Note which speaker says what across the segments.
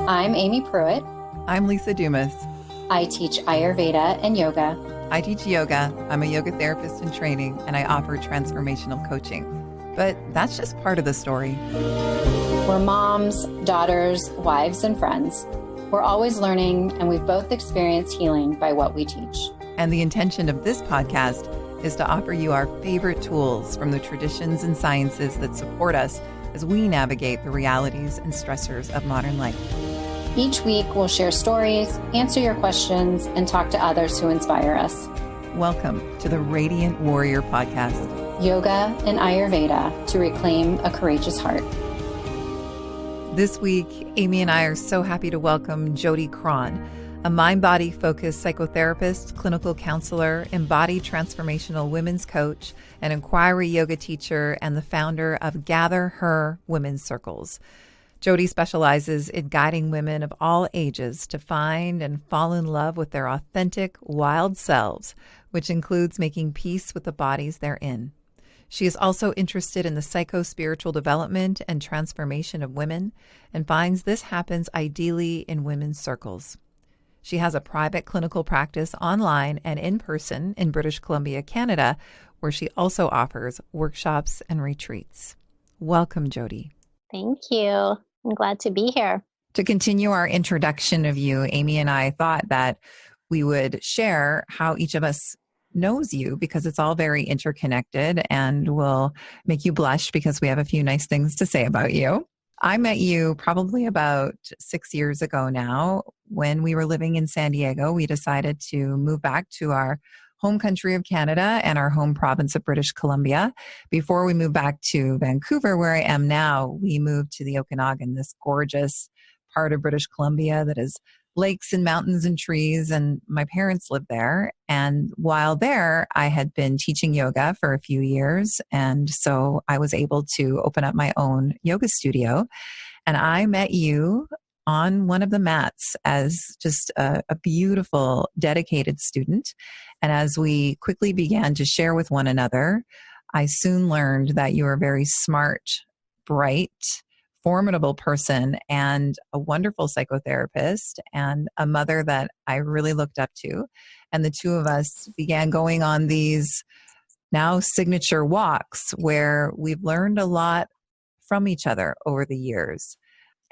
Speaker 1: I'm Amy Pruitt.
Speaker 2: I'm Lisa Dumas.
Speaker 1: I teach Ayurveda and yoga.
Speaker 2: I teach yoga. I'm a yoga therapist in training, and I offer transformational coaching. But that's just part of the story.
Speaker 1: We're moms, daughters, wives, and friends. We're always learning, and we've both experienced healing by what we teach.
Speaker 2: And the intention of this podcast is to offer you our favorite tools from the traditions and sciences that support us as we navigate the realities and stressors of modern life.
Speaker 1: Each week, we'll share stories, answer your questions, and talk to others who inspire us.
Speaker 2: Welcome to the Radiant Warrior Podcast.
Speaker 1: Yoga and Ayurveda to reclaim a courageous heart.
Speaker 2: This week, Amy and I are so happy to welcome Jodi Krahn, a mind-body focused psychotherapist, clinical counselor, embodied transformational women's coach, an inquiry yoga teacher, and the founder of Gather Her Women's Circles. Jodi specializes in guiding women of all ages to find and fall in love with their authentic, wild selves, which includes making peace with the bodies they're in. She is also interested in the psycho-spiritual development and transformation of women and finds this happens ideally in women's circles. She has a private clinical practice online and in person in British Columbia, Canada, where she also offers workshops and retreats. Welcome, Jodi.
Speaker 3: Thank you. I'm glad to be here.
Speaker 2: To continue our introduction of you, Amy and I thought that we would share how each of us knows you, because it's all very interconnected and will make you blush because we have a few nice things to say about you. I met you probably about 6 years ago now. When we were living in San Diego, we decided to move back to our home country of Canada and our home province of British Columbia. Before we moved back to Vancouver, where I am now, we moved to the Okanagan, this gorgeous part of British Columbia that is lakes and mountains and trees, and my parents lived there. And while there, I had been teaching yoga for a few years, and so I was able to open up my own yoga studio. And I met you on one of the mats as just a beautiful, dedicated student. And as we quickly began to share with one another, I soon learned that you are a very smart, bright, formidable person and a wonderful psychotherapist and a mother that I really looked up to. And the two of us began going on these now signature walks where we've learned a lot from each other over the years.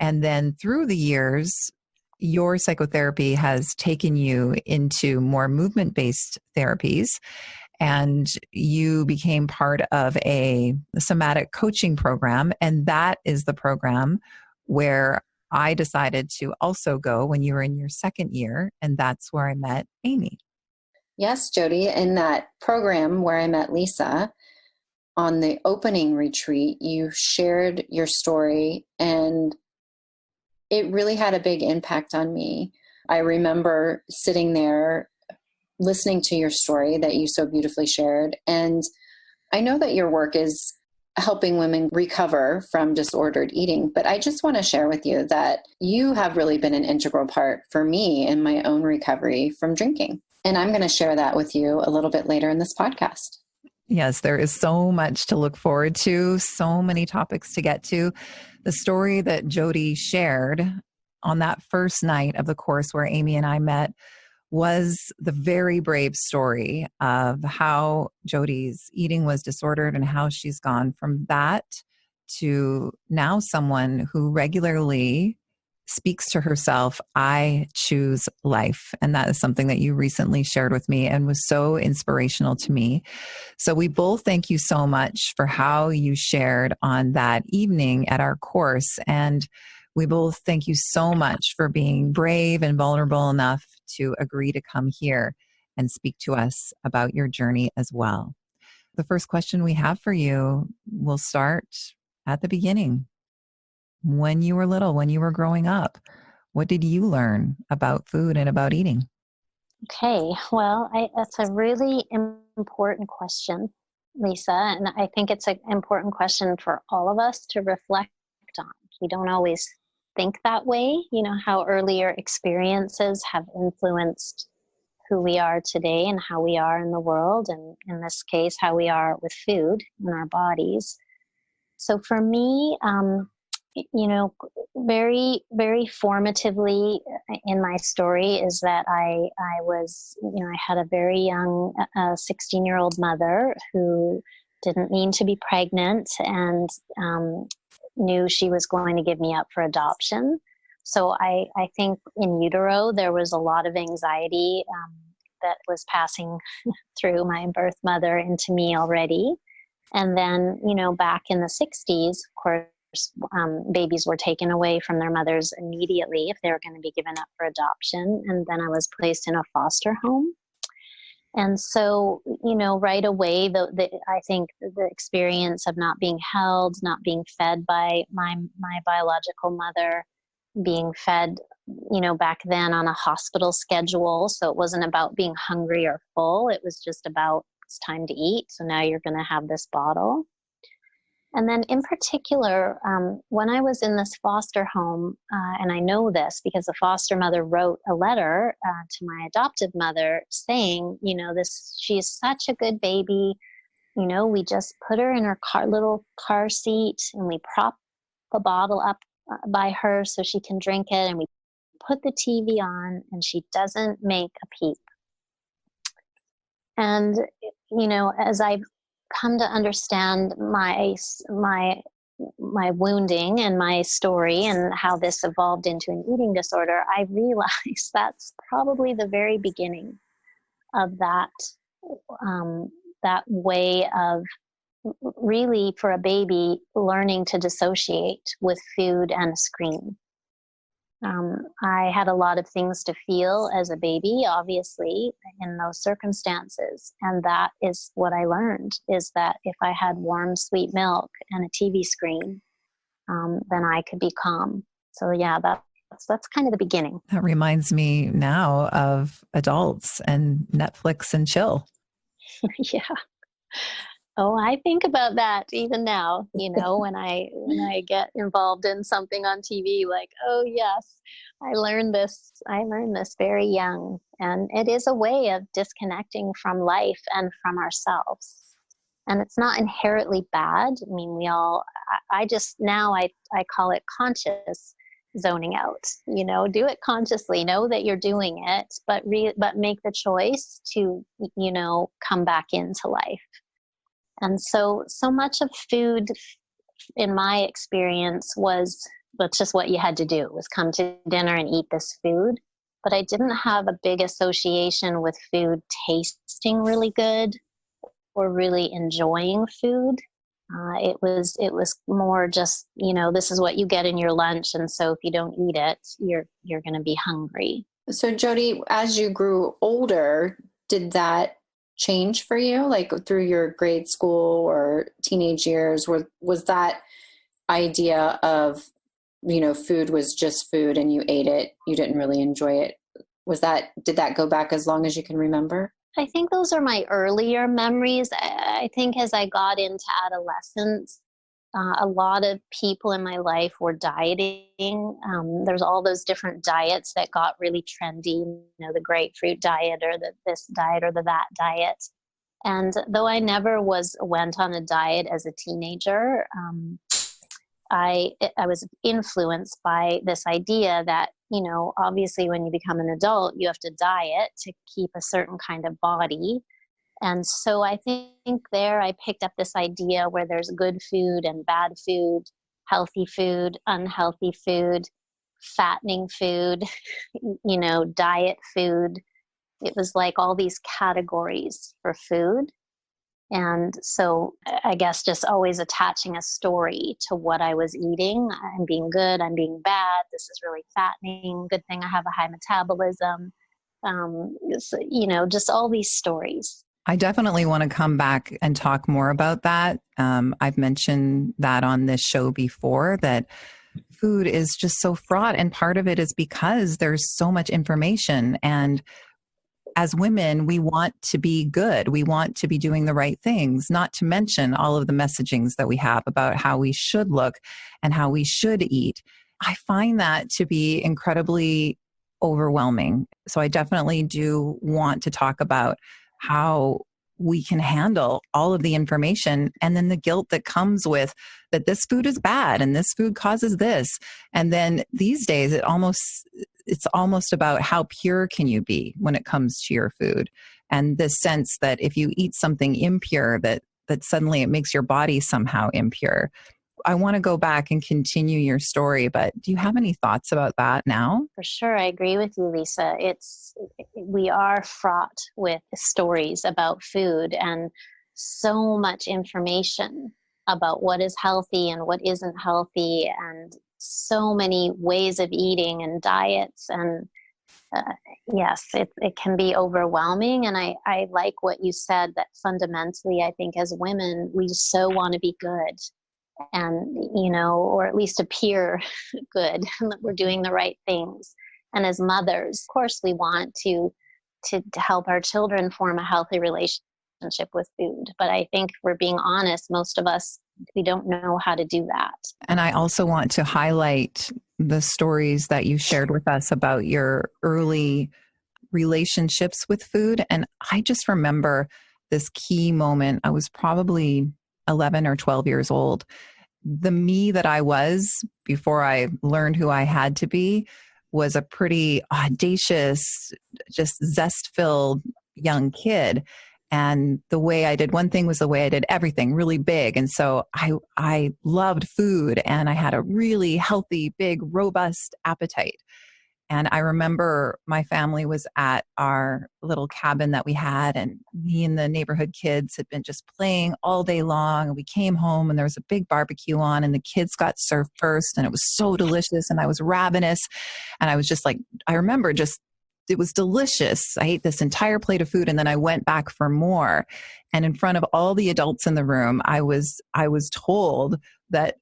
Speaker 2: And then through the years, your psychotherapy has taken you into more movement-based therapies, and you became part of a somatic coaching program. And that is the program where I decided to also go when you were in your second year. And that's where I met Amy.
Speaker 1: Yes, Jodi, in that program where I met Lisa, on the opening retreat, you shared your story, and it really had a big impact on me. I remember sitting there listening to your story that you so beautifully shared. And I know that your work is helping women recover from disordered eating, but I just want to share with you that you have really been an integral part for me in my own recovery from drinking. And I'm going to share that with you a little bit later in this podcast.
Speaker 2: Yes, there is so much to look forward to, so many topics to get to. The story that Jodi shared on that first night of the course where Amy and I met was the very brave story of how Jodi's eating was disordered and how she's gone from that to now someone who regularly speaks to herself, I choose life. And that is something that you recently shared with me and was so inspirational to me. So we both thank you so much for how you shared on that evening at our course. And we both thank you so much for being brave and vulnerable enough to agree to come here and speak to us about your journey as well. The first question we have for you will start at the beginning. When you were little, when you were growing up, what did you learn about food and about eating?
Speaker 3: Okay, well, that's a really important question, Lisa. And I think it's an important question for all of us to reflect on. We don't always think that way, how earlier experiences have influenced who we are today and how we are in the world, and in this case, how we are with food in our bodies. So for me, very, very formatively in my story is that I was, I had a very young 16-year-old mother who didn't mean to be pregnant and knew she was going to give me up for adoption. So I think in utero, there was a lot of anxiety that was passing through my birth mother into me already. And then, back in the 60s, of course, babies were taken away from their mothers immediately if they were going to be given up for adoption. And then I was placed in a foster home. And so, right away, I think the experience of not being held, not being fed by my biological mother, being fed, back then on a hospital schedule. So it wasn't about being hungry or full. It was just about, it's time to eat. So now you're going to have this bottle. And then in particular, when I was in this foster home, and I know this because the foster mother wrote a letter to my adoptive mother saying, she's such a good baby. We just put her in her little car seat and we prop a bottle up by her so she can drink it. And we put the TV on and she doesn't make a peep. And, as I've come to understand my wounding and my story and how this evolved into an eating disorder, I realized that's probably the very beginning of that way of really, for a baby, learning to dissociate with food and a screen. I had a lot of things to feel as a baby, obviously, in those circumstances. And that is what I learned, is that if I had warm, sweet milk and a TV screen, then I could be calm. So yeah, that's kind of the beginning.
Speaker 2: That reminds me now of adults and Netflix and chill.
Speaker 3: Yeah. Oh, I think about that even now, when I get involved in something on TV, like, oh yes, I learned this very young. And it is a way of disconnecting from life and from ourselves. And it's not inherently bad. I mean, I call it conscious zoning out, do it consciously, know that you're doing it, but make the choice to, come back into life. And so much of food, in my experience, was just what you had to do, was come to dinner and eat this food. But I didn't have a big association with food tasting really good or really enjoying food. It was more just, this is what you get in your lunch. And so if you don't eat it, you're going to be hungry.
Speaker 1: So Jodi, as you grew older, did that change for you, like through your grade school or teenage years? Was that idea of, food was just food and you ate it, you didn't really enjoy it? Did that go back as long as you can remember?
Speaker 3: I think those are my earlier memories. I think as I got into adolescence, a lot of people in my life were dieting. There's all those different diets that got really trendy, the grapefruit diet or this diet or that diet. And though I never went on a diet as a teenager, I was influenced by this idea that, obviously when you become an adult, you have to diet to keep a certain kind of body. And so I think there I picked up this idea where there's good food and bad food, healthy food, unhealthy food, fattening food, diet food. It was like all these categories for food. And so I guess just always attaching a story to what I was eating. I'm being good, I'm being bad, this is really fattening, good thing I have a high metabolism. Just all these stories.
Speaker 2: I definitely want to come back and talk more about that. I've mentioned that on this show before, that food is just so fraught. And part of it is because there's so much information. And as women, we want to be good. We want to be doing the right things, not to mention all of the messagings that we have about how we should look and how we should eat. I find that to be incredibly overwhelming. So I definitely do want to talk about how we can handle all of the information, and then the guilt that comes with that this food is bad and this food causes this. And then these days it's almost about how pure can you be when it comes to your food, and this sense that if you eat something impure, that suddenly it makes your body somehow impure. I want to go back and continue your story, but do you have any thoughts about that now?
Speaker 3: For sure, I agree with you, Lisa. We are fraught with stories about food and so much information about what is healthy and what isn't healthy, and so many ways of eating and diets. And yes, it can be overwhelming. And I like what you said, that fundamentally, I think as women, we so want to be good, and or at least appear good, and that we're doing the right things. And as mothers, of course, we want to help our children form a healthy relationship with food. But I think, if we're being honest, most of us, we don't know how to do that.
Speaker 2: And I also want to highlight the stories that you shared with us about your early relationships with food. And I just remember this key moment. I was probably 11 or 12 years old. The me that I was before I learned who I had to be was a pretty audacious, just zest-filled young kid. And the way I did one thing was the way I did everything, really big. And so I loved food, and I had a really healthy, big, robust appetite. And I remember my family was at our little cabin that we had, and me and the neighborhood kids had been just playing all day long. And we came home, and there was a big barbecue on, and the kids got served first, and it was so delicious, and I was ravenous. And I was just like, I remember just, it was delicious. I ate this entire plate of food, and then I went back for more. And in front of all the adults in the room, I was told that,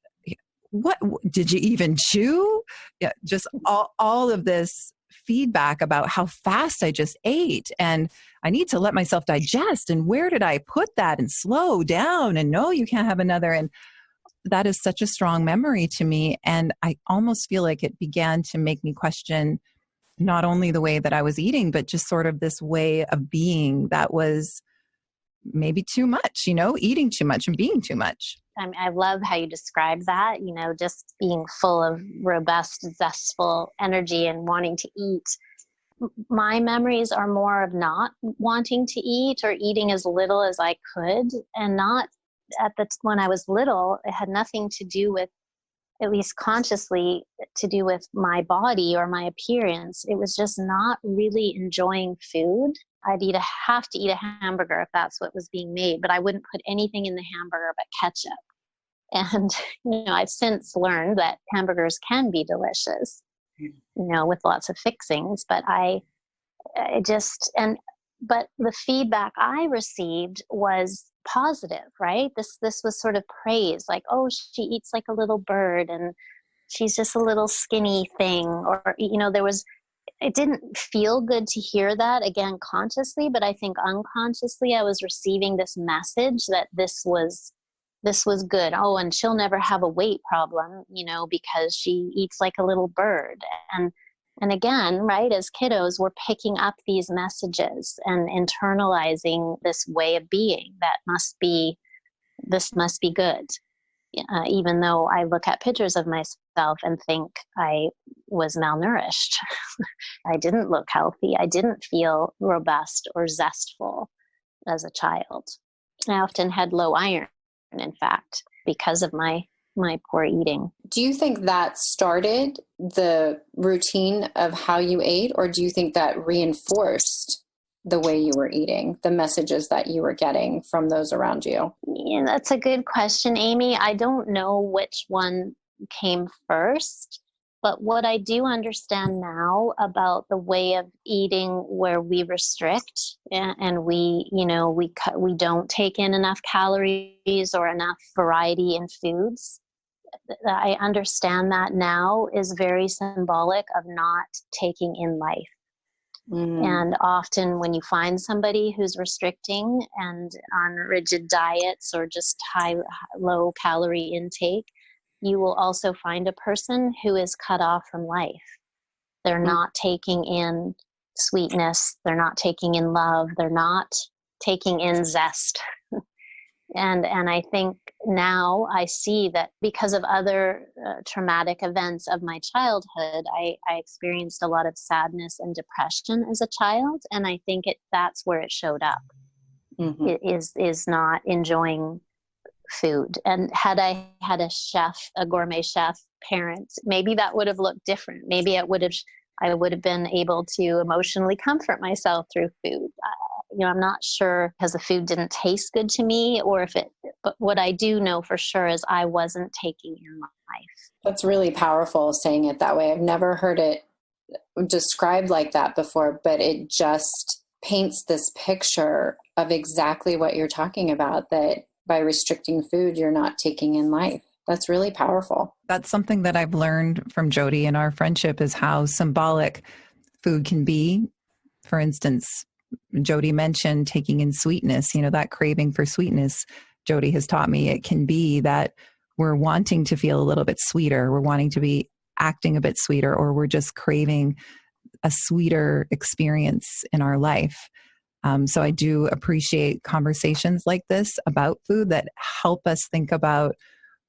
Speaker 2: what did you even chew? Yeah, just all of this feedback about how fast I just ate, and I need to let myself digest, and where did I put that, and slow down, and no, you can't have another. And that is such a strong memory to me. And I almost feel like it began to make me question not only the way that I was eating, but just sort of this way of being that was maybe too much, eating too much and being too much.
Speaker 3: I love how you describe that, just being full of robust, zestful energy and wanting to eat. My memories are more of not wanting to eat, or eating as little as I could, and not when I was little, it had nothing to do with, at least consciously, to do with my body or my appearance. It was just not really enjoying food. I'd have to eat a hamburger if that's what was being made, but I wouldn't put anything in the hamburger but ketchup. And, I've since learned that hamburgers can be delicious, with lots of fixings, but but the feedback I received was positive, right? This was sort of praise, like, oh, she eats like a little bird, and she's just a little skinny thing. Or, it didn't feel good to hear that, again, consciously, but I think unconsciously I was receiving this message that this was good. Oh, and she'll never have a weight problem, because she eats like a little bird. And again, right, as kiddos, we're picking up these messages and internalizing this way of being that this must be good. Even though I look at pictures of myself and think I was malnourished. I didn't look healthy. I didn't feel robust or zestful as a child. I often had low iron, in fact, because of my poor eating.
Speaker 1: Do you think that started the routine of how you ate, or do you think that reinforced the way you were eating, the messages that you were getting from those around you?
Speaker 3: Yeah, that's a good question, Amy. I don't know which one came first, but what I do understand now about the way of eating where we restrict and we don't take in enough calories or enough variety in foods, I understand that now is very symbolic of not taking in life. And often when you find somebody who's restricting and on rigid diets or just low calorie intake, you will also find a person who is cut off from life. They're not taking in sweetness. They're not taking in love. They're not taking in zest. And I think now I see that because of other traumatic events of my childhood, I experienced a lot of sadness and depression as a child. And I think that's where it showed up.
Speaker 1: Mm-hmm.
Speaker 3: It is not enjoying food. And had I had a gourmet chef parent, maybe that would have looked different. Maybe I would have been able to emotionally comfort myself through food. I'm not sure because the food didn't taste good to me but what I do know for sure is I wasn't taking in life.
Speaker 1: That's really powerful saying it that way. I've never heard it described like that before, but it just paints this picture of exactly what you're talking about, that by restricting food, you're not taking in life. That's really powerful.
Speaker 2: That's something that I've learned from Jodi in our friendship, is how symbolic food can be. For instance, Jodi mentioned taking in sweetness, that craving for sweetness. Jodi has taught me it can be that we're wanting to feel a little bit sweeter. We're wanting to be acting a bit sweeter, or we're just craving a sweeter experience in our life. So I do appreciate conversations like this about food that help us think about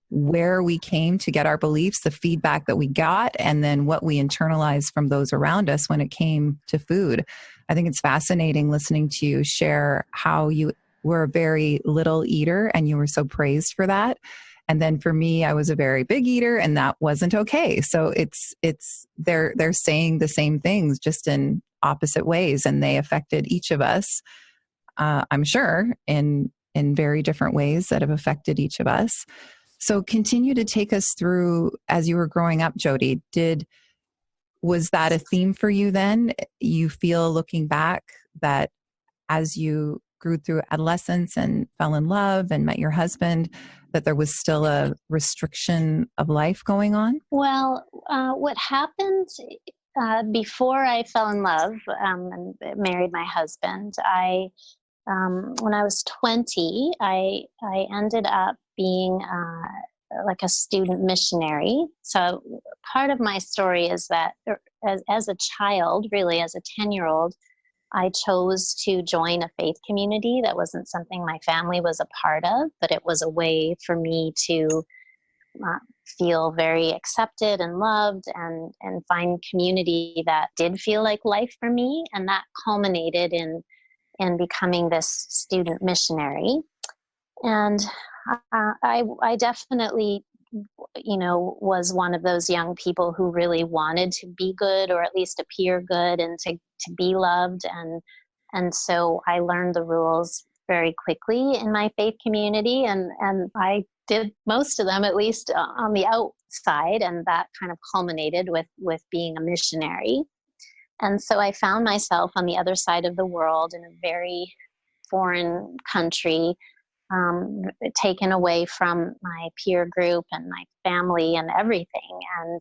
Speaker 2: where we came to get our beliefs, the feedback that we got, and then what we internalized from those around us when it came to food. I think it's fascinating listening to you share how you were a very little eater and you were so praised for that. And then for me, I was a very big eater and that wasn't okay. So they're saying the same things just in opposite ways, and they affected each of us, I'm sure, in very different ways that have affected each of us. So continue to take us through as you were growing up, Jodi. Was that a theme for you then? You feel looking back that as you grew through adolescence and fell in love and met your husband, that there was still a restriction of life going on?
Speaker 3: Well, what happened before I fell in love and married my husband, when I was 20, I ended up being like a student missionary. So part of my story is that as a child, really as a 10-year-old, I chose to join a faith community. That wasn't something my family was a part of, but it was a way for me to feel very accepted and loved and find community that did feel like life for me. And that culminated in becoming this student missionary. And I definitely, was one of those young people who really wanted to be good, or at least appear good, and to be loved. And so I learned the rules very quickly in my faith community, and I did most of them, at least on the outside, and that kind of culminated with being a missionary. And so I found myself on the other side of the world in a very foreign country, taken away from my peer group and my family and everything. And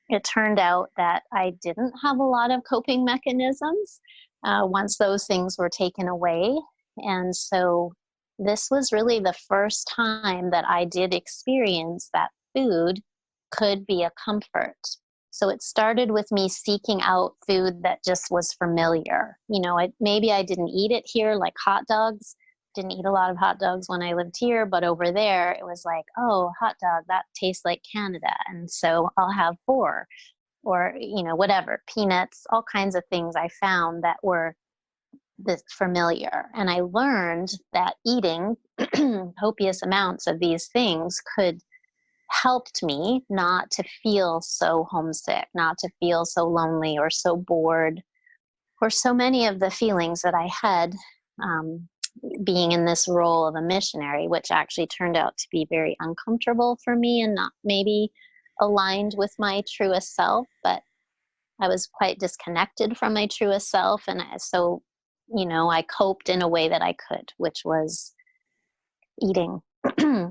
Speaker 3: it turned out that I didn't have a lot of coping mechanisms once those things were taken away. And so this was really the first time that I did experience that food could be a comfort. So it started with me seeking out food that just was familiar. Maybe I didn't eat it here, like hot dogs. Didn't eat a lot of hot dogs when I lived here, but over there it was like, oh, hot dog, that tastes like Canada. And so I'll have 4 or, whatever, peanuts, all kinds of things I found that were this familiar. And I learned that eating copious amounts of these things helped me not to feel so homesick, not to feel so lonely or so bored, or so many of the feelings that I had being in this role of a missionary, which actually turned out to be very uncomfortable for me and not maybe aligned with my truest self, but I was quite disconnected from my truest self. And so, I coped in a way that I could, which was eating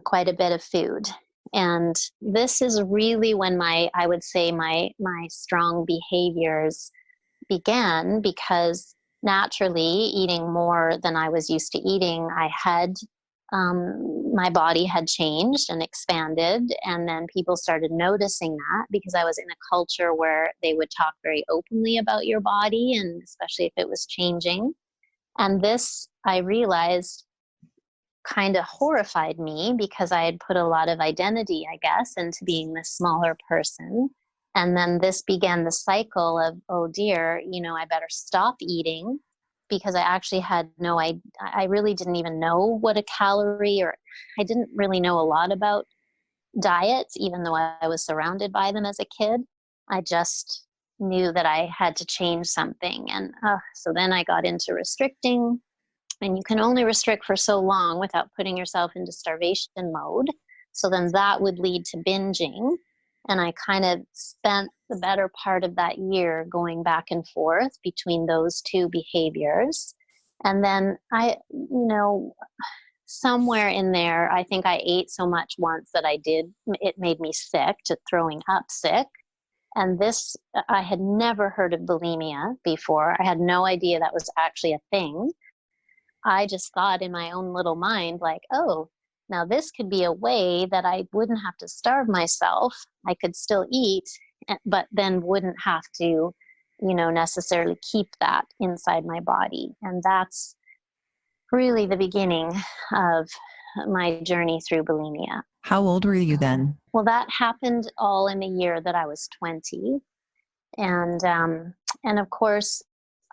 Speaker 3: quite a bit of food. And this is really when I would say my strong behaviors began, because naturally eating more than I was used to eating, my body had changed and expanded. And then people started noticing that, because I was in a culture where they would talk very openly about your body, and especially if it was changing. And this, I realized, kind of horrified me because I had put a lot of identity, I guess, into being this smaller person. And then this began the cycle of, oh dear, I better stop eating, because I actually had I really didn't even know what a calorie, or I didn't really know a lot about diets, even though I was surrounded by them as a kid. I just knew that I had to change something. And so then I got into restricting, and you can only restrict for so long without putting yourself into starvation mode. So then that would lead to binging. And I kind of spent the better part of that year going back and forth between those two behaviors. And then somewhere in there, I think I ate so much once that it made me sick, to throwing up sick. And this, I had never heard of bulimia before. I had no idea that was actually a thing. I just thought in my own little mind, like, oh, now this could be a way that I wouldn't have to starve myself. I could still eat, but then wouldn't have to, necessarily keep that inside my body. And that's really the beginning of my journey through bulimia.
Speaker 2: How old were you then?
Speaker 3: Well, that happened all in the year that I was 20. And of course,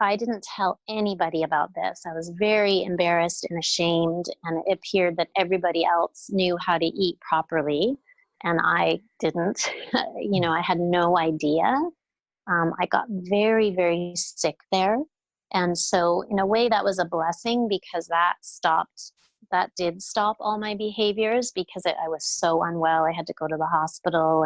Speaker 3: I didn't tell anybody about this. I was very embarrassed and ashamed, and it appeared that everybody else knew how to eat properly, and I didn't. I had no idea. I got very, very sick there. And so in a way that was a blessing, because that did stop all my behaviors, because I was so unwell. I had to go to the hospital,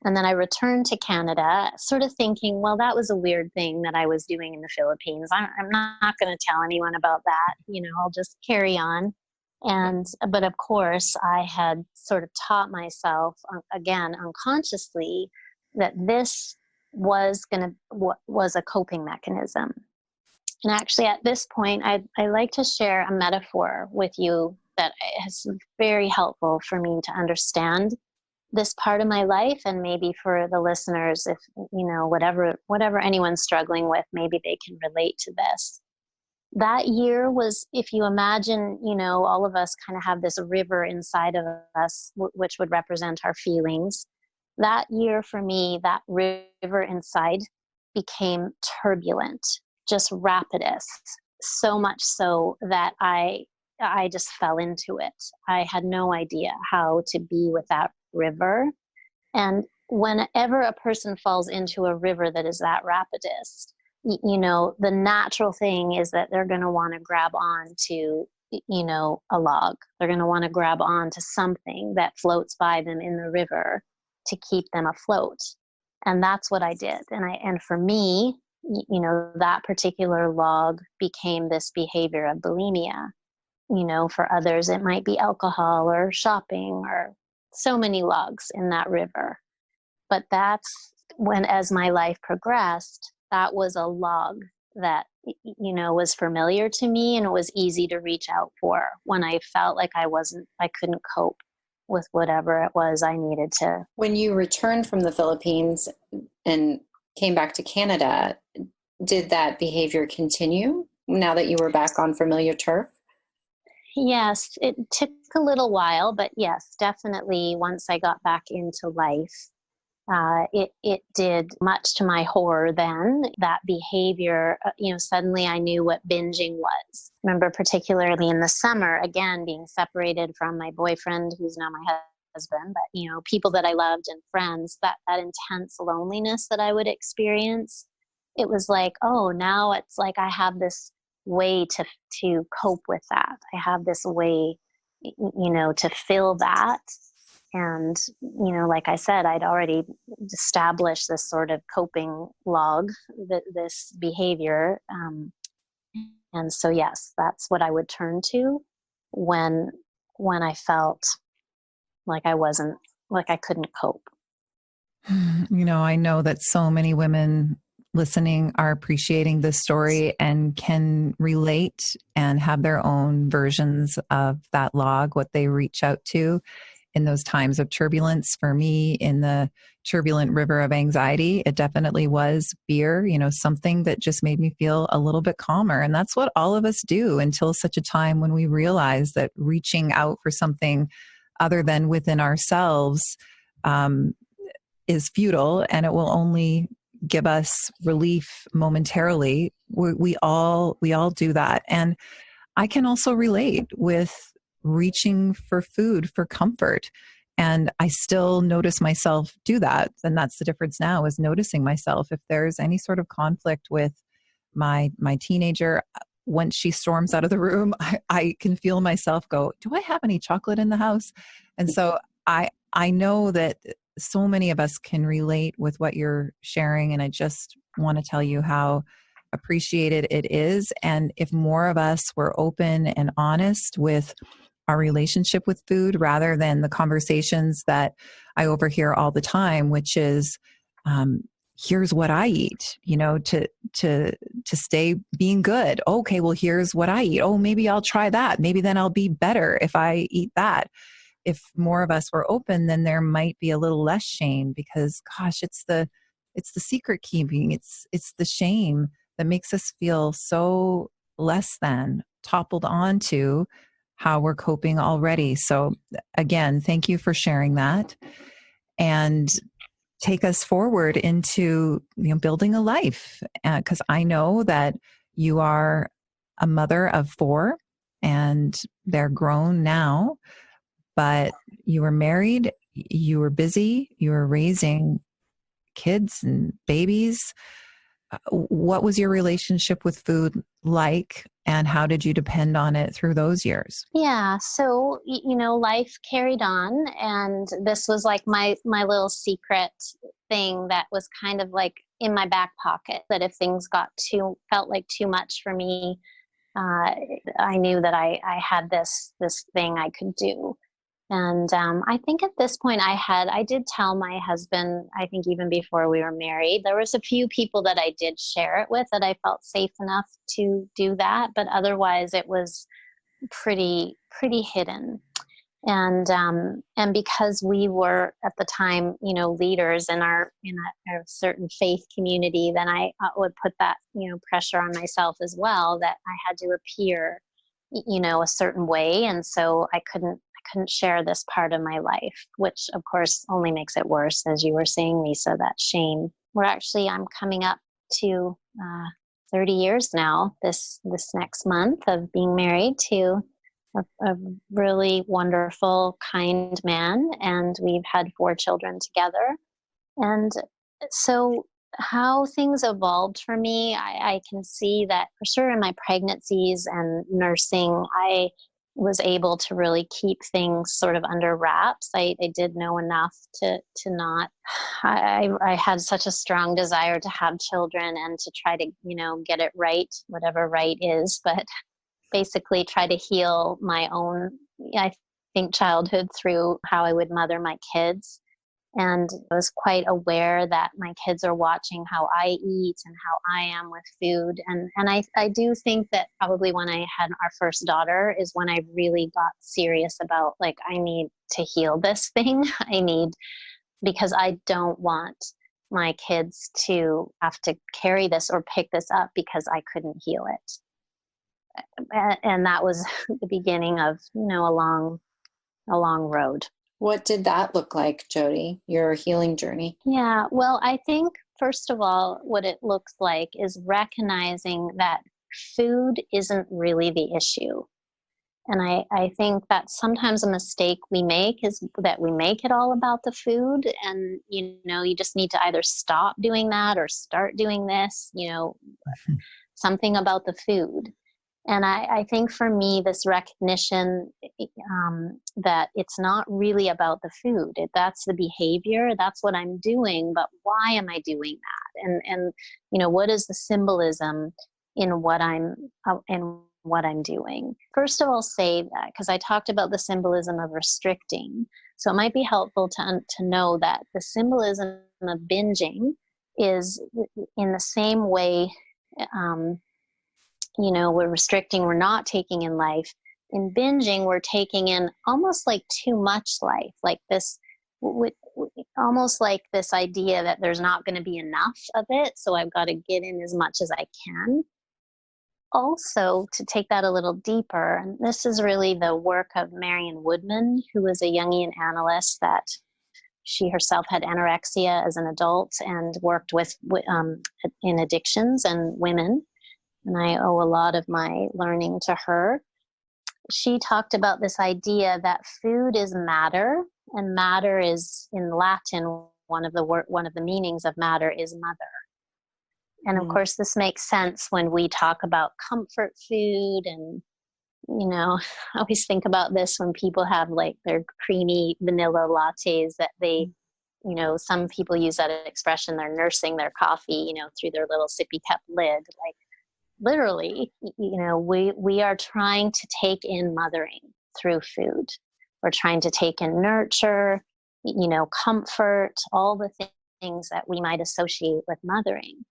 Speaker 3: and then I returned to Canada, sort of thinking, well, that was a weird thing that I was doing in the Philippines. I'm not going to tell anyone about that. I'll just carry on. But of course, I had sort of taught myself, again, unconsciously, that this was a coping mechanism. And actually, at this point, I like to share a metaphor with you that is very helpful for me to understand this part of my life, and maybe for the listeners, if whatever anyone's struggling with, maybe they can relate to this. That year was, if you imagine, all of us kind of have this river inside of us, which would represent our feelings. That year for me, that river inside became turbulent, just rapidous, so much so that I just fell into it. I had no idea how to be with that river. And whenever a person falls into a river that is that rapidous, the natural thing is that they're going to want to grab on to, a log. They're going to want to grab on to something that floats by them in the river to keep them afloat. And that's what I did. And for me, that particular log became this behavior of bulimia. For others, it might be alcohol or shopping or so many logs in that river. But that's when, as my life progressed, that was a log that, was familiar to me, and it was easy to reach out for when I felt like I couldn't cope with whatever it was I needed to.
Speaker 1: When you returned from the Philippines and came back to Canada, did that behavior continue now that you were back on familiar turf?
Speaker 3: Yes, it took a little while, but yes, definitely once I got back into life, it did, much to my horror then, that behavior, suddenly I knew what binging was. I remember particularly in the summer, again, being separated from my boyfriend, who's now my husband, but, people that I loved and friends, that intense loneliness that I would experience. It was like, oh, now it's like I have this way to cope with that. I have this way, to fill that. And, like I said, I'd already established this sort of coping log, this behavior. And so, yes, that's what I would turn to when I felt like I couldn't cope.
Speaker 2: I know that so many women listening are appreciating this story and can relate and have their own versions of that log, what they reach out to. in those times of turbulence. For me, in the turbulent river of anxiety, it definitely was beer, something that just made me feel a little bit calmer. And that's what all of us do until such a time when we realize that reaching out for something other than within ourselves is futile, and it will only give us relief momentarily. We all do that. And I can also relate with reaching for food for comfort. And I still notice myself do that. And that's the difference now, is noticing myself. If there's any sort of conflict with my teenager, once she storms out of the room, I can feel myself go, do I have any chocolate in the house? And so I know that so many of us can relate with what you're sharing. And I just want to tell you how appreciated it is. And if more of us were open and honest with our relationship with food, rather than the conversations that I overhear all the time, which is, here's what I eat, to stay being good. Okay, well, here's what I eat. Oh, maybe I'll try that. Maybe then I'll be better if I eat that. If more of us were open, then there might be a little less shame, because gosh, it's the secret keeping. It's the shame that makes us feel so less than, toppled onto how we're coping already. So again, thank you for sharing that, and take us forward into building a life. Because I know that you are a mother of 4, and they're grown now, but you were married, you were busy, you were raising kids and babies. What was your relationship with food like, and how did you depend on it through those years?
Speaker 3: Yeah, so life carried on, and this was like my little secret thing that was kind of like in my back pocket, that if things felt like too much for me, I knew that I had this thing I could do. And I think at this point I did tell my husband, I think even before we were married. There was a few people that I did share it with that I felt safe enough to do that, but otherwise it was pretty hidden. And because we were at the time, leaders in a certain faith community, then I would put that, pressure on myself as well, that I had to appear, a certain way. And so I couldn't share this part of my life, which of course only makes it worse. As you were saying, Lisa, that shame. I'm coming up to 30 years now, this next month, of being married to a really wonderful, kind man. And we've had 4 children together. And so how things evolved for me, I can see that for sure in my pregnancies and nursing, I was able to really keep things sort of under wraps. I did know enough to not, I had such a strong desire to have children and to try to, get it right, whatever right is, but basically try to heal my own, I think, childhood through how I would mother my kids. And I was quite aware that my kids are watching how I eat and how I am with food. And I do think that probably when I had our first daughter is when I really got serious about, like, I need to heal this thing. Because I don't want my kids to have to carry this or pick this up because I couldn't heal it. And that was the beginning of, a long road.
Speaker 1: What did that look like, Jodi, your healing journey?
Speaker 3: Yeah, well, I think, first of all, what it looks like is recognizing that food isn't really the issue. And I think that sometimes a mistake we make is that we make it all about the food. And, you just need to either stop doing that or start doing this, something about the food. And I think for me, this recognition that it's not really about the food, that's the behavior, that's what I'm doing, but why am I doing that? And what is the symbolism in what I'm doing? First of all, say that, because I talked about the symbolism of restricting. So it might be helpful to know that the symbolism of binging is in the same way, we're restricting, we're not taking in life. in binging, we're taking in almost like too much life, like this, almost like this idea that there's not going to be enough of it. So I've got to get in as much as I can. Also, to take that a little deeper, and this is really the work of Marion Woodman, who was a Jungian analyst that she herself had anorexia as an adult and worked with in addictions and women. And I owe a lot of my learning to her. She talked about this idea that food is matter, and matter is, in Latin, one of the meanings of matter is mother. And of course, this makes sense when we talk about comfort food. And, you know, I always think about this when people have like their creamy vanilla lattes that they, you know, some people use that expression, they're nursing their coffee, you know, through their little sippy cup lid. Like, literally, you know, we are trying to take in mothering through food. We're trying to take in nurture, you know, comfort, all the things that we might associate with mothering.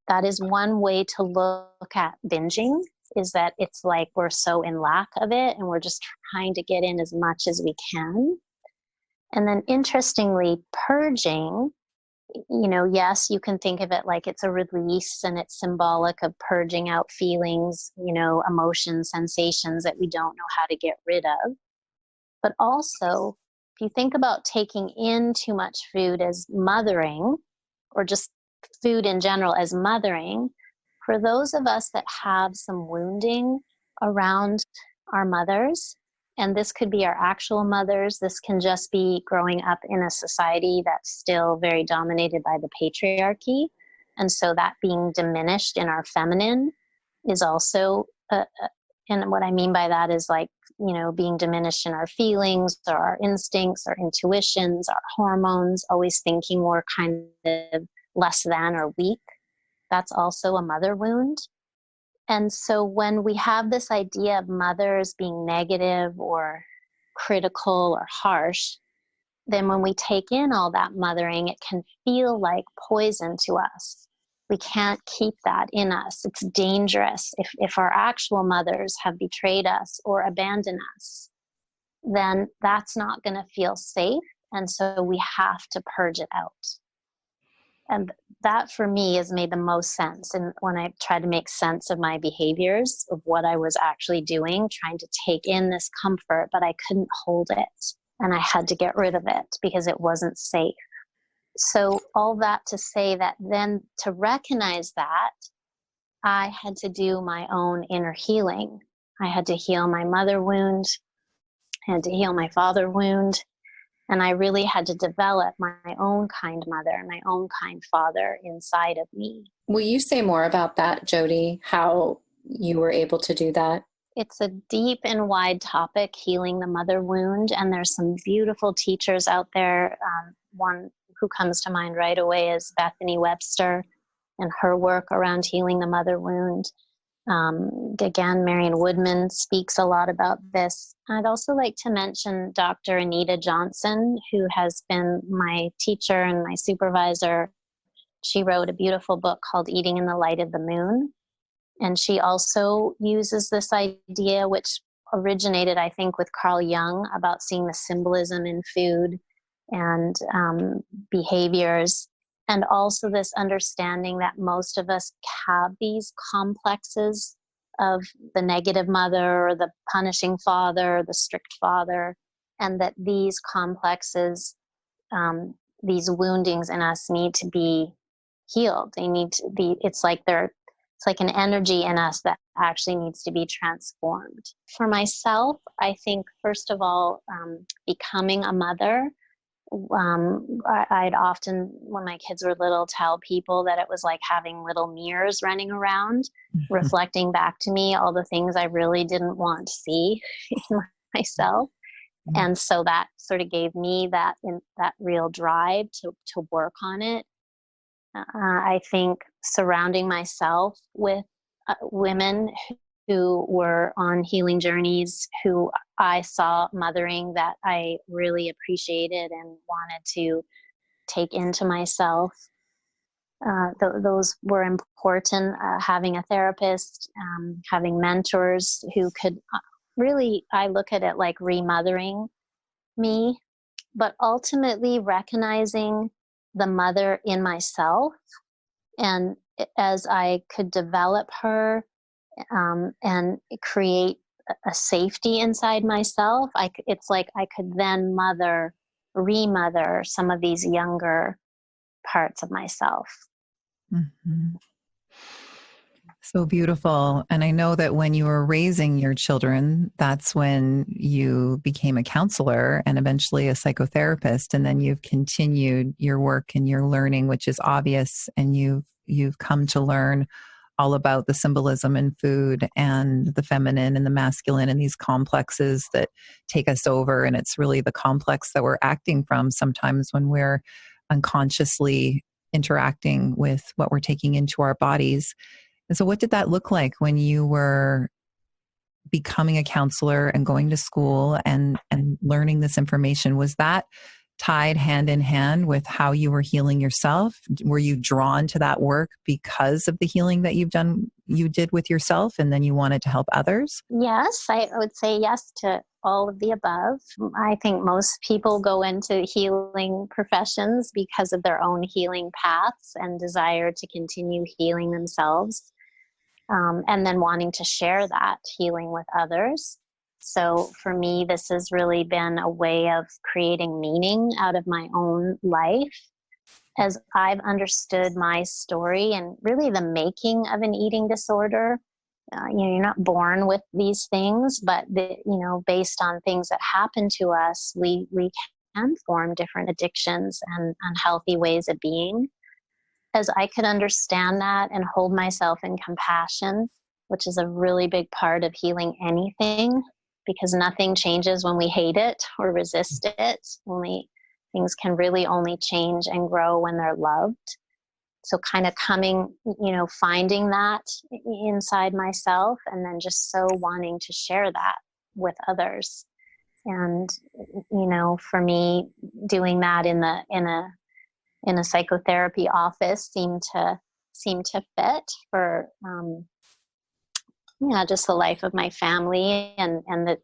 Speaker 3: That is one way to look at binging, is that it's like we're so in lack of it and we're just trying to get in as much as we can. And then interestingly, purging, you know, yes, you can think of it like it's a release and it's symbolic of purging out feelings, you know, emotions, sensations that we don't know how to get rid of. But also, if you think about taking in too much food as mothering, or just food in general as mothering, for those of us that have some wounding around our mothers, and this could be our actual mothers, this can just be growing up in a society that's still very dominated by the patriarchy. And so that being diminished in our feminine is also, and what I mean by that is like, you know, being diminished in our feelings or our instincts, our intuitions, our hormones, always thinking we're kind of less than or weak. That's also a mother wound. And so when we have this idea of mothers being negative or critical or harsh, then when we take in all that mothering, it can feel like poison to us. We can't keep that in us. It's dangerous. If our actual mothers have betrayed us or abandoned us, then that's not going to feel safe. And so we have to purge it out. And that for me has made the most sense. And when I tried to make sense of my behaviors, of what I was actually doing, trying to take in this comfort, but I couldn't hold it. And I had to get rid of it because it wasn't safe. So all that to say that then to recognize that, I had to do my own inner healing. I had to heal my mother wound. I had to heal my father wound. And I really had to develop my own kind mother and my own kind father inside of me.
Speaker 1: Will you say more about that, Jodi, how you were able to do that?
Speaker 3: It's a deep and wide topic, healing the mother wound. And there's some beautiful teachers out there. One who comes to mind right away is Bethany Webster and her work around healing the mother wound. Again, Marion Woodman speaks a lot about this. I'd also like to mention Dr. Anita Johnson, who has been my teacher and my supervisor. She wrote a beautiful book called Eating in the Light of the Moon. And she also uses this idea, which originated, I think, with Carl Jung, about seeing the symbolism in food and behaviors. And also this understanding that most of us have these complexes of the negative mother or the punishing father, the strict father, and that these complexes, these woundings in us need to be healed. They need to be, it's like an energy in us that actually needs to be transformed. For myself, I think, first of all, becoming a mother, I'd often, when my kids were little, tell people that it was like having little mirrors running around, reflecting back to me all the things I really didn't want to see in myself. And so that sort of gave me that real drive to work on it. I think surrounding myself with women who were on healing journeys, who I saw mothering that I really appreciated and wanted to take into myself. Those were important. Having a therapist, having mentors who could, really, I look at it like remothering me, but ultimately recognizing the mother in myself. And as I could develop her, and create a safety inside myself, it's like I could then remother some of these younger parts of myself.
Speaker 2: Mhm. So beautiful. And I know that when you were raising your children, that's when you became a counselor and eventually a psychotherapist. And then you've continued your work and your learning, which is obvious. And you've come to learn all about the symbolism in food and the feminine and the masculine and these complexes that take us over. And it's really the complex that we're acting from sometimes when we're unconsciously interacting with what we're taking into our bodies. And so, what did that look like when you were becoming a counselor and going to school and learning this information? Was that tied hand in hand with how you were healing yourself? Were you drawn to that work because of the healing that you did with yourself, and then you wanted to help others?
Speaker 3: Yes, I would say yes to all of the above. I think most people go into healing professions because of their own healing paths and desire to continue healing themselves. And then wanting to share that healing with others. So for me, this has really been a way of creating meaning out of my own life as I've understood my story and really the making of an eating disorder. You're not born with these things, but based on things that happen to us, we can form different addictions and unhealthy ways of being. As I could understand that and hold myself in compassion, which is a really big part of healing anything, because nothing changes when we hate it or resist it. Only things can really only change and grow when they're loved. So kind of finding that inside myself and then just so wanting to share that with others. And, for me, doing that in a psychotherapy office seemed to fit for just the life of my family and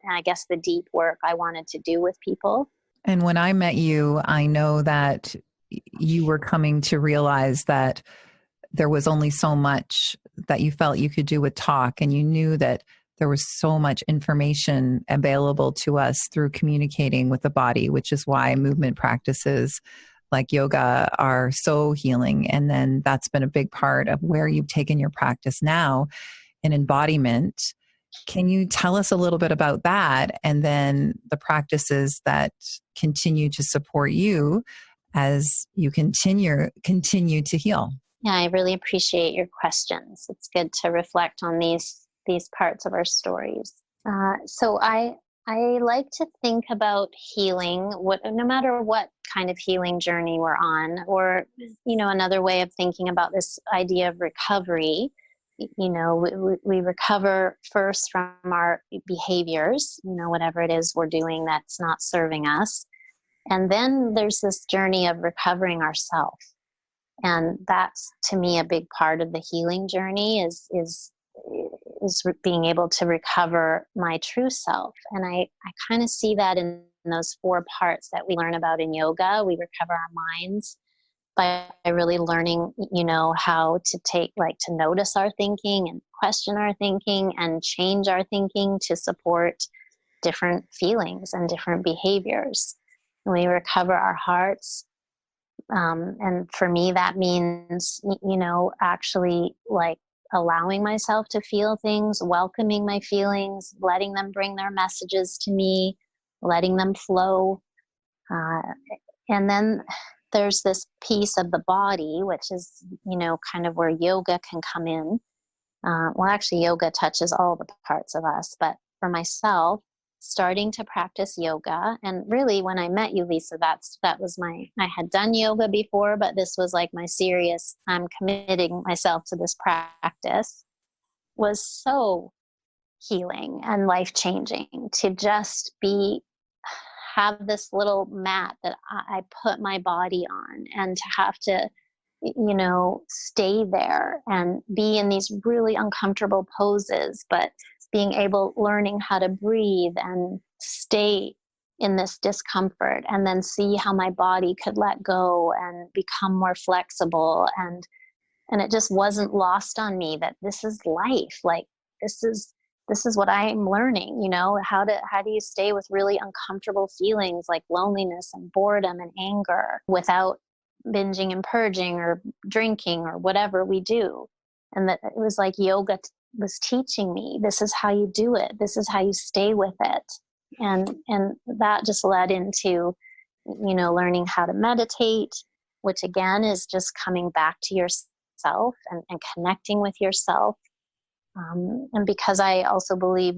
Speaker 3: I guess the deep work I wanted to do with people.
Speaker 2: And when I met you, I know that you were coming to realize that there was only so much that you felt you could do with talk, and you knew that there was so much information available to us through communicating with the body, which is why movement practices like yoga are so healing. And then that's been a big part of where you've taken your practice now in embodiment. Can you tell us a little bit about that and then the practices that continue to support you as you continue to heal?
Speaker 3: Yeah, I really appreciate your questions. It's good to reflect on these parts of our stories. So I like to think about healing, no matter what kind of healing journey we're on, or another way of thinking about this idea of recovery. We recover first from our behaviors, whatever it is we're doing that's not serving us, and then there's this journey of recovering ourselves. And that's, to me, a big part of the healing journey is being able to recover my true self. And I kind of see that in those 4 parts that we learn about in yoga. We recover our minds by really learning, how to notice our thinking and question our thinking and change our thinking to support different feelings and different behaviors. And we recover our hearts. And for me, that means, actually allowing myself to feel things, welcoming my feelings, letting them bring their messages to me, letting them flow. And then there's this piece of the body, which is, kind of where yoga can come in. Actually, yoga touches all the parts of us. But for myself, starting to practice yoga, and really when I met you, Lisa, that was I had done yoga before, but this was like my serious, I'm committing myself to this practice, was so healing and life-changing to just have this little mat that I put my body on, and to have to, stay there and be in these really uncomfortable poses, but learning how to breathe and stay in this discomfort, and then see how my body could let go and become more flexible. And it just wasn't lost on me that this is life. Like, this is what I'm learning, how do you stay with really uncomfortable feelings like loneliness and boredom and anger without binging and purging or drinking or whatever we do. And that it was like yoga was teaching me, this is how you do it. This is how you stay with it. And that just led into, learning how to meditate, which again is just coming back to yourself and connecting with yourself. And because I also believe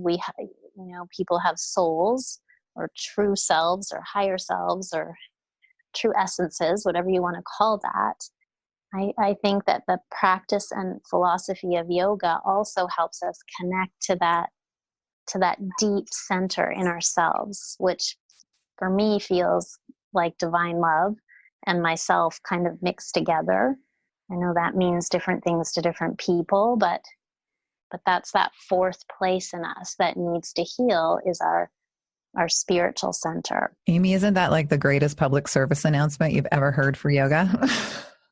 Speaker 3: people have souls or true selves or higher selves or true essences, whatever you want to call that. I think that the practice and philosophy of yoga also helps us connect to that deep center in ourselves, which for me feels like divine love and myself kind of mixed together. I know that means different things to different people, but that's that fourth place in us that needs to heal, is our spiritual center.
Speaker 2: Amy, isn't that like the greatest public service announcement you've ever heard for yoga?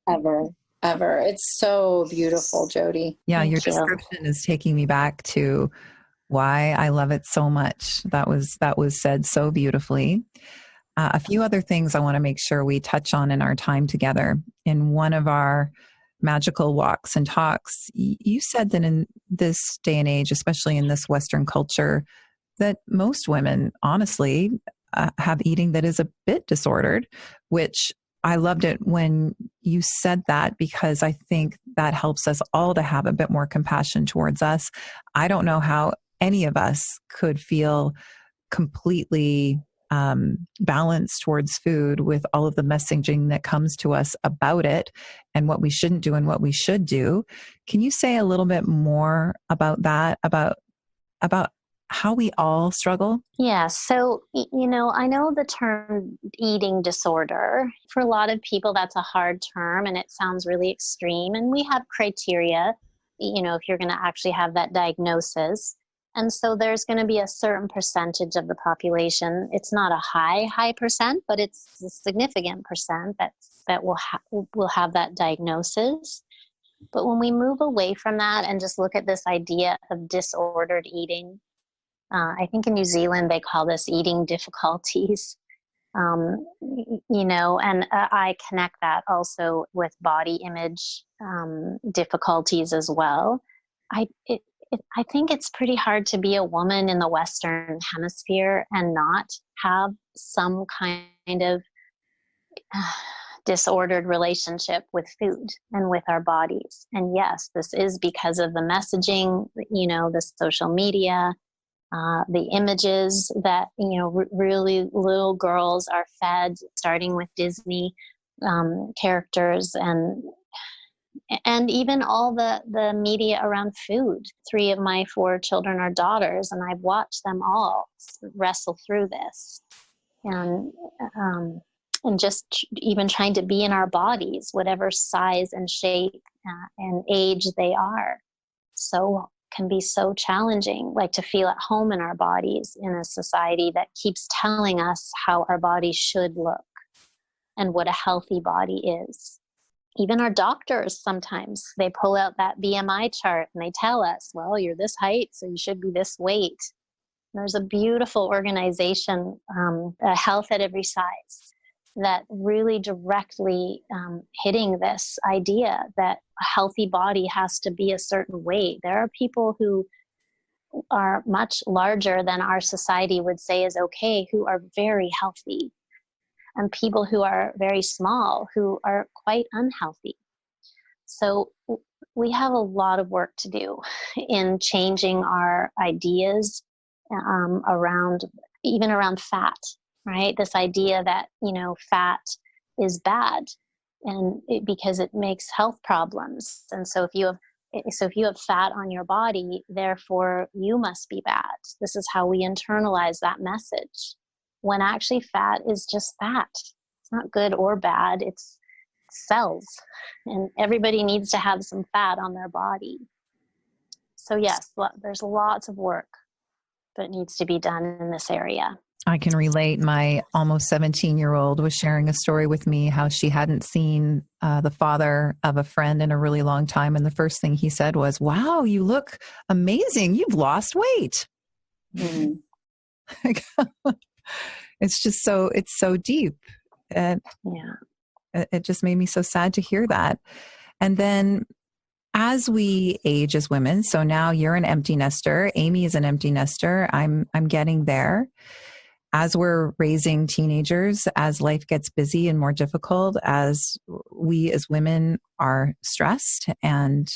Speaker 1: Ever. It's so beautiful, Jodi.
Speaker 2: Yeah,
Speaker 3: Thank
Speaker 2: your
Speaker 3: you.
Speaker 2: description is taking me back to why I love it so much. That was said so beautifully. A few other things I want to make sure we touch on in our time together. In one of our magical walks and talks, you said that in this day and age, especially in this Western culture, that most women, honestly, have eating that is a bit disordered, which I loved it when you said that, because I think that helps us all to have a bit more compassion towards us. I don't know how any of us could feel completely balanced towards food with all of the messaging that comes to us about it and what we shouldn't do and what we should do. Can you say a little bit more about that, about how we all struggle?
Speaker 3: Yeah. So, I know the term eating disorder, for a lot of people, that's a hard term and it sounds really extreme. And we have criteria, if you're going to actually have that diagnosis. And so there's going to be a certain percentage of the population. It's not a high percent, but it's a significant percent that will have that diagnosis. But when we move away from that and just look at this idea of disordered eating, I think in New Zealand, they call this eating difficulties, and I connect that also with body image difficulties as well. I think it's pretty hard to be a woman in the Western Hemisphere and not have some kind of disordered relationship with food and with our bodies. And yes, this is because of the messaging, the social media, the images that, really little girls are fed, starting with Disney characters and even all the media around food. 3 of my 4 children are daughters, and I've watched them all wrestle through this. And just even trying to be in our bodies, whatever size and shape and age they are. So can be so challenging, like to feel at home in our bodies in a society that keeps telling us how our bodies should look and what a healthy body is. Even our doctors, sometimes they pull out that BMI chart and they tell us, well, you're this height, so you should be this weight. And there's a beautiful organization, Health at Every Size, that really directly hitting this idea that a healthy body has to be a certain weight. There are people who are much larger than our society would say is okay, who are very healthy, and people who are very small, who are quite unhealthy. So we have a lot of work to do in changing our ideas around fat. Right? This idea that, fat is bad and because it makes health problems. And so if you have fat on your body, therefore you must be bad. This is how we internalize that message, when actually fat is just fat. It's not good or bad. It's cells, and everybody needs to have some fat on their body. So yes, there's lots of work that needs to be done in this area.
Speaker 2: I can relate. My almost 17-year-old was sharing a story with me how she hadn't seen the father of a friend in a really long time. And the first thing he said was, "Wow, you look amazing. You've lost weight."
Speaker 1: Mm.
Speaker 2: It's just it's so deep. And it just made me so sad to hear that. And then as we age as women, so now you're an empty nester. Amy is an empty nester. I'm getting there. As we're raising teenagers, as life gets busy and more difficult, as we as women are stressed and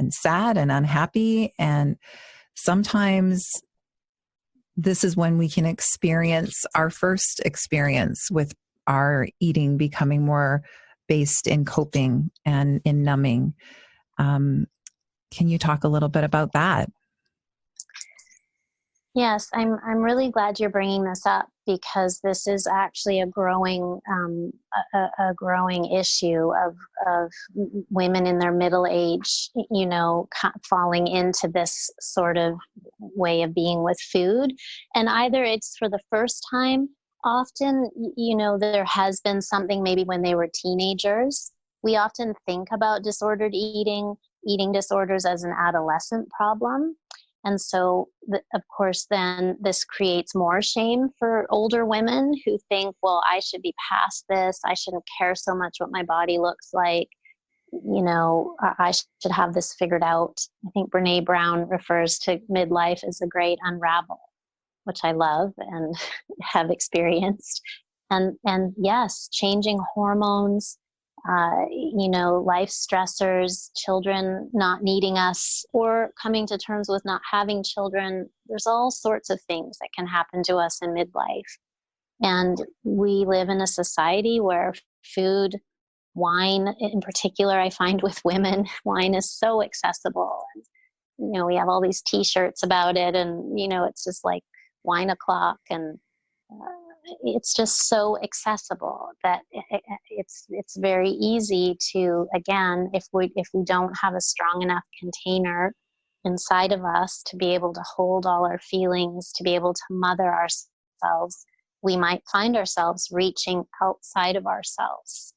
Speaker 2: sad and unhappy, and sometimes this is when we can experience our first experience with our eating becoming more based in coping and in numbing. Can you talk a little bit about that?
Speaker 3: Yes, I'm really glad you're bringing this up, because this is actually a growing issue of women in their middle age, falling into this sort of way of being with food. And either it's for the first time, often, there has been something maybe when they were teenagers. We often think about disordered eating disorders as an adolescent problem. And so, of course, then this creates more shame for older women who think, well, I should be past this. I shouldn't care so much what my body looks like. I should have this figured out. I think Brene Brown refers to midlife as a great unravel, which I love and have experienced. And yes, changing hormones, life stressors, children not needing us, or coming to terms with not having children. There's all sorts of things that can happen to us in midlife. And we live in a society where food, wine in particular, I find with women, wine is so accessible. And, we have all these t-shirts about it, and, it's just like wine o'clock, and it's just so accessible that it's very easy to, again, if we don't have a strong enough container inside of us to be able to hold all our feelings, to be able to mother ourselves, we might find ourselves reaching outside of ourselves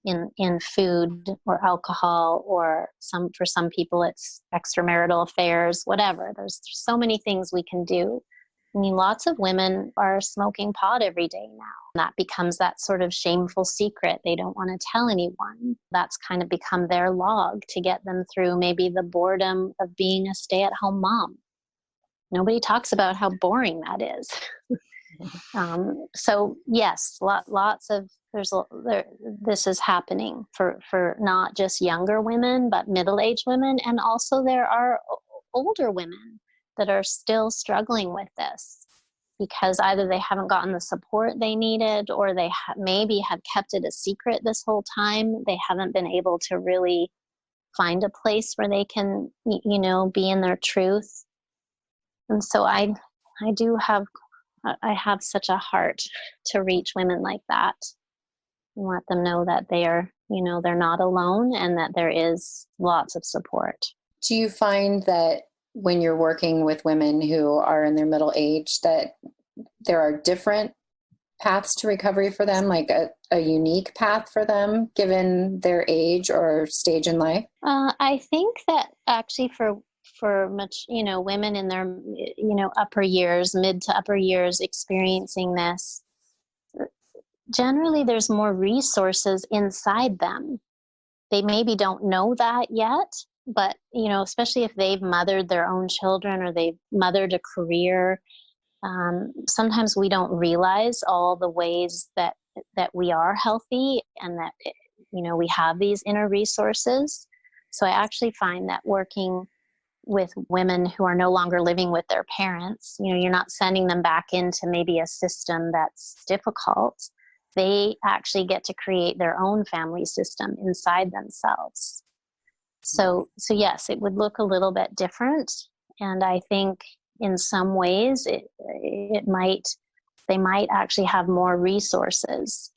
Speaker 3: in food or alcohol, or for some people it's extramarital affairs, whatever. There's so many things we can do. I mean, lots of women are smoking pot every day now. That becomes that sort of shameful secret they don't want to tell anyone. That's kind of become their log to get them through maybe the boredom of being a stay-at-home mom. Nobody talks about how boring that is. So yes, this is happening for not just younger women, but middle-aged women. And also there are older women that are still struggling with this, because either they haven't gotten the support they needed, or they maybe have kept it a secret this whole time. They haven't been able to really find a place where they can, be in their truth. And so I have such a heart to reach women like that and let them know that they are, they're not alone, and that there is lots of support.
Speaker 1: Do you find that when you're working with women who are in their middle age, that there are different paths to recovery for them, like a unique path for them given their age or stage in life?
Speaker 3: I think that actually for much, women in their, upper years, mid to upper years experiencing this, generally there's more resources inside them. They maybe don't know that yet, but, especially if they've mothered their own children or they've mothered a career, sometimes we don't realize all the ways that we are healthy, and that, we have these inner resources. So I actually find that working with women who are no longer living with their parents, you're not sending them back into maybe a system that's difficult. They actually get to create their own family system inside themselves. So yes, it would look a little bit different. And I think in some ways they might actually have more resources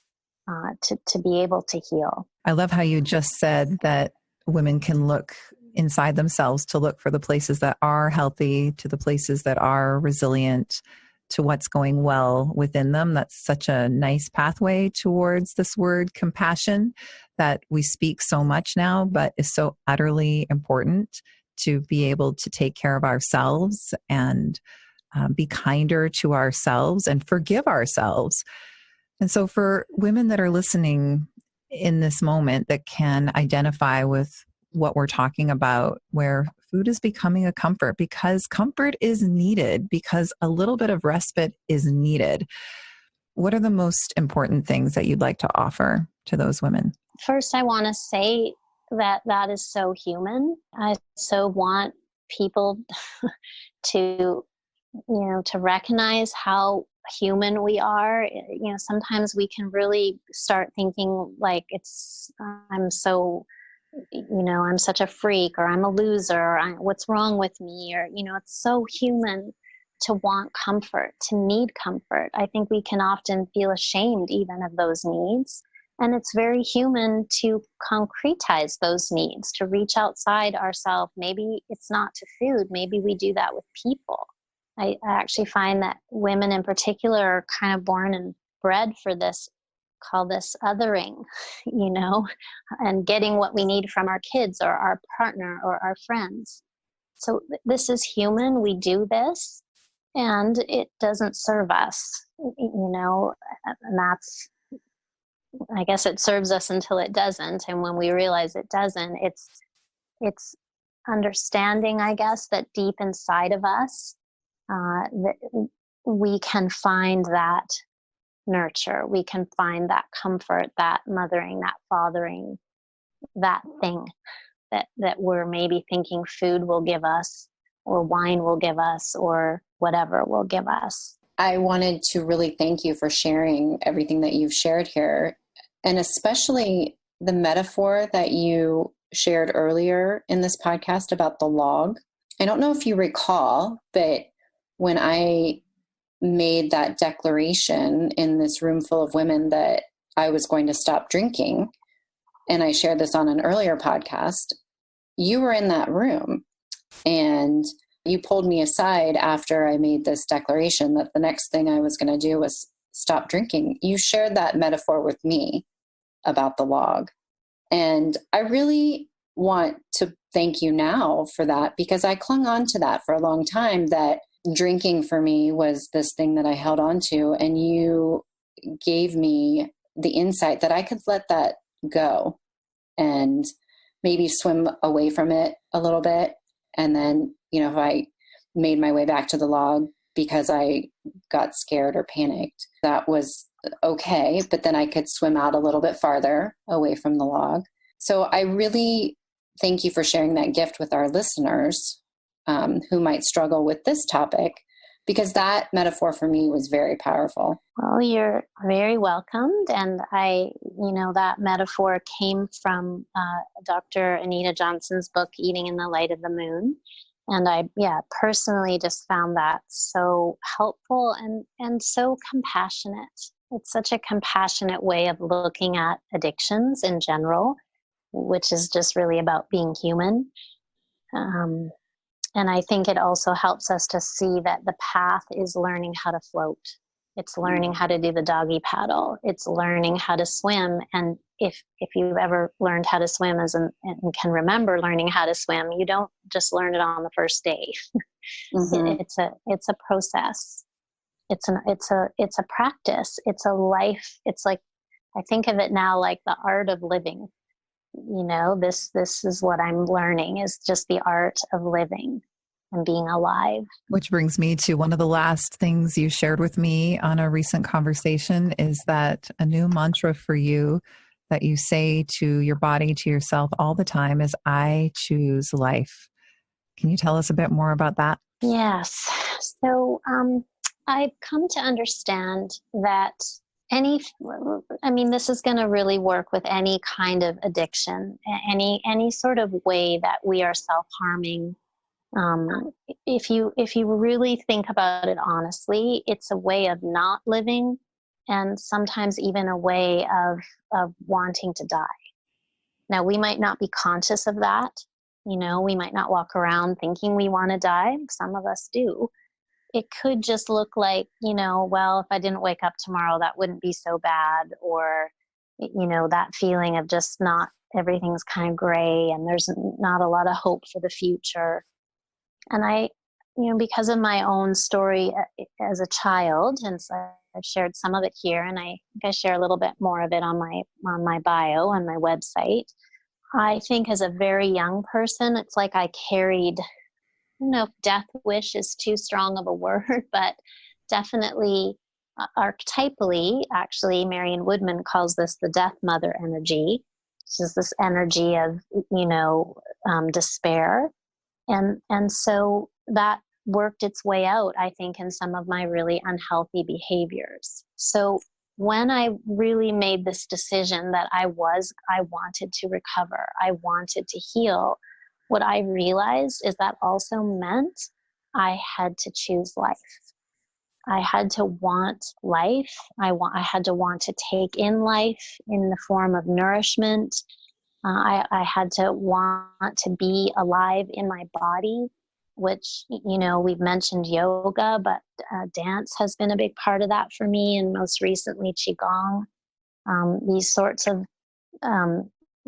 Speaker 3: to be able to heal.
Speaker 2: I love how you just said that women can look inside themselves to look for the places that are healthy, to the places that are resilient, to what's going well within them. That's such a nice pathway towards this word compassion that we speak so much now, but is so utterly important to be able to take care of ourselves and be kinder to ourselves and forgive ourselves. And so for women that are listening in this moment that can identify with what we're talking about, where food is becoming a comfort because comfort is needed, because a little bit of respite is needed. What are the most important things that you'd like to offer to those women?
Speaker 3: First, I want to say that that is so human. I so want people to, to recognize how human we are. Sometimes we can really start thinking like I'm such a freak, or I'm a loser, or what's wrong with me, or, it's so human to want comfort, to need comfort. I think we can often feel ashamed even of those needs. And it's very human to concretize those needs, to reach outside ourselves. Maybe it's not to food. Maybe we do that with people. I actually find that women in particular are kind of born and bred for this, call this othering, and getting what we need from our kids or our partner or our friends. So this is human. We do this and it doesn't serve us, and that's, I guess it serves us until it doesn't. And when we realize it doesn't, it's understanding, I guess, that deep inside of us, that we can find that nurture, we can find that comfort, that mothering, that fathering, that thing that we're maybe thinking food will give us, or wine will give us, or whatever will give us.
Speaker 1: I wanted to really thank you for sharing everything that you've shared here, and especially the metaphor that you shared earlier in this podcast about the log. I don't know if you recall, but when I made that declaration in this room full of women that I was going to stop drinking, and I shared this on an earlier podcast, you were in that room and you pulled me aside after I made this declaration that the next thing I was going to do was stop drinking. You shared that metaphor with me about the log. And I really want to thank you now for that, because I clung on to that for a long time, that drinking for me was this thing that I held on to. And you gave me the insight that I could let that go and maybe swim away from it a little bit. And then, if I made my way back to the log because I got scared or panicked, that was okay. But then I could swim out a little bit farther away from the log. So I really thank you for sharing that gift with our listeners who might struggle with this topic, because that metaphor for me was very powerful.
Speaker 3: Well, you're very welcomed. And that metaphor came from Dr. Anita Johnson's book, Eating in the Light of the Moon. And I personally just found that so helpful and so compassionate. It's such a compassionate way of looking at addictions in general, which is just really about being human. And I think it also helps us to see that the path is learning how to float. It's learning how to do the doggy paddle. It's learning how to swim. And if you've ever learned how to swim and can remember learning how to swim, you don't just learn it on the first day. Mm-hmm. It's a process. It's a practice. It's a life. It's like, I think of it now like the art of living. This is what I'm learning, is just the art of living and being alive.
Speaker 2: Which brings me to one of the last things you shared with me on a recent conversation, is that a new mantra for you that you say to your body, to yourself all the time, is I choose life. Can you tell us a bit more about that?
Speaker 3: Yes. So I've come to understand that this is going to really work with any kind of addiction, any sort of way that we are self-harming. If you really think about it honestly, it's a way of not living, and sometimes even a way of wanting to die. Now, we might not be conscious of that, We might not walk around thinking we want to die. Some of us do. It could just look like, well, if I didn't wake up tomorrow, that wouldn't be so bad. Or, that feeling of just not, everything's kind of gray and there's not a lot of hope for the future. And I, because of my own story as a child, and so I've shared some of it here, and I think I share a little bit more of it on my bio on my website. I think as a very young person, it's like I carried, I don't know if death wish is too strong of a word, but definitely archetypally, actually, Marion Woodman calls this the death mother energy, which is this energy of, despair. And so that worked its way out, I think, in some of my really unhealthy behaviors. So when I really made this decision that I wanted to recover, I wanted to heal, what I realized is that also meant I had to choose life. I had to want life. I had to want to take in life in the form of nourishment. I had to want to be alive in my body, which, we've mentioned yoga, but dance has been a big part of that for me, and most recently Qigong. These sorts of,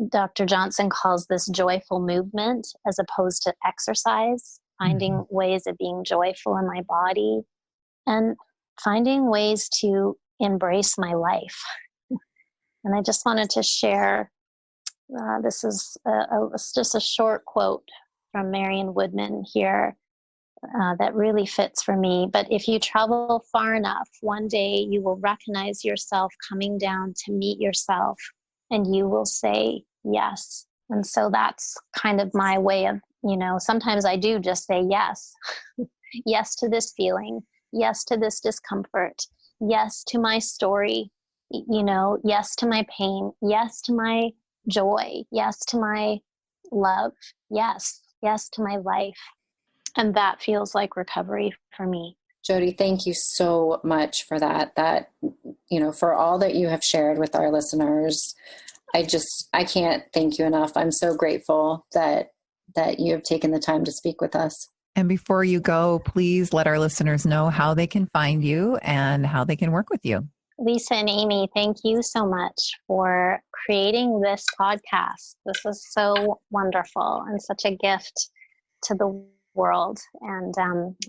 Speaker 3: Dr. Johnson calls this joyful movement as opposed to exercise, finding ways of being joyful in my body and finding ways to embrace my life. And I just wanted to share, this is it's just a short quote from Marion Woodman here that really fits for me. But if you travel far enough, one day you will recognize yourself coming down to meet yourself, and you will say yes. And so that's kind of my way of, sometimes I do just say yes. Yes to this feeling. Yes to this discomfort. Yes to my story. Yes to my pain. Yes to my joy. Yes to my love. Yes to my life. And that feels like recovery for me.
Speaker 1: Jodi, thank you so much for that. For all that you have shared with our listeners. I can't thank you enough. I'm so grateful that you have taken the time to speak with us.
Speaker 2: And before you go, please let our listeners know how they can find you and how they can work with you.
Speaker 3: Lisa and Amy, thank you so much for creating this podcast. This is so wonderful and such a gift to the world. And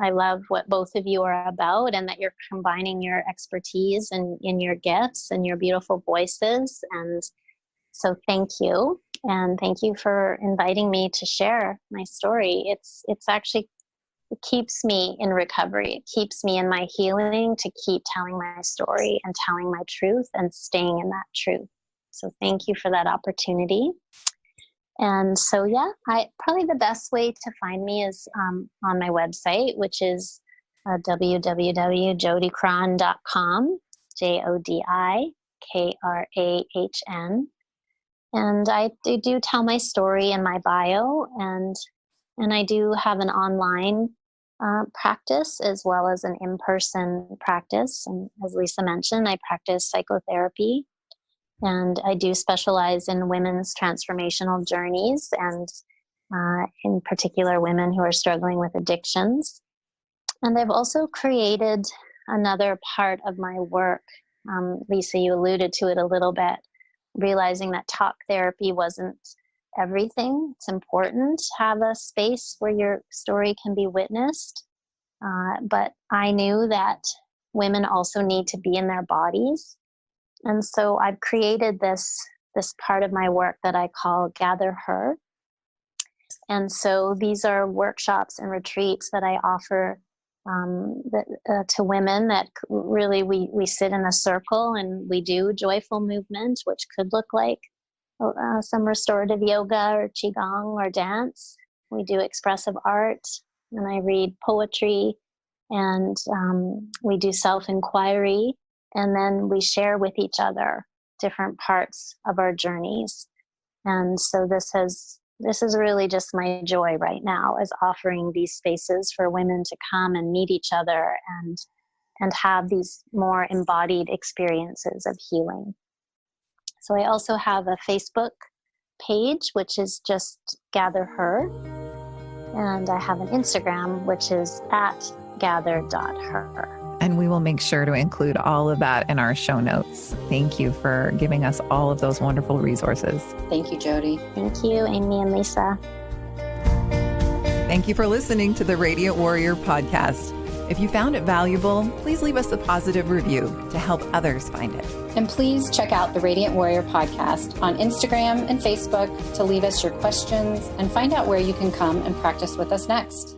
Speaker 3: I love what both of you are about, and that you're combining your expertise and in your gifts and your beautiful voices. And so thank you. And thank you for inviting me to share my story. It's actually, it keeps me in recovery. It keeps me in my healing to keep telling my story and telling my truth and staying in that truth. So thank you for that opportunity. And so, probably the best way to find me is on my website, which is www.jodikrahn.com, JODIKRAHN. And I do tell my story in my bio, and I do have an online practice as well as an in-person practice. And as Lisa mentioned, I practice psychotherapy. And I do specialize in women's transformational journeys, and in particular, women who are struggling with addictions. And I've also created another part of my work. Lisa, you alluded to it a little bit, realizing that talk therapy wasn't everything. It's important to have a space where your story can be witnessed. But I knew that women also need to be in their bodies. And so I've created this part of my work that I call Gather Her. And so these are workshops and retreats that I offer to women that really we sit in a circle and we do joyful movement, which could look like some restorative yoga or qigong or dance. We do expressive art, and I read poetry, and we do self-inquiry. And then we share with each other different parts of our journeys. And so this is really just my joy right now, is offering these spaces for women to come and meet each other and have these more embodied experiences of healing. So I also have a Facebook page, which is just Gather Her. And I have an Instagram, which is @gather.her.
Speaker 2: And we will make sure to include all of that in our show notes. Thank you for giving us all of those wonderful resources.
Speaker 1: Thank you, Jodi.
Speaker 3: Thank you, Amy and Lisa.
Speaker 2: Thank you for listening to the Radiant Warrior podcast. If you found it valuable, please leave us a positive review to help others find it.
Speaker 1: And please check out the Radiant Warrior podcast on Instagram and Facebook to leave us your questions and find out where you can come and practice with us next.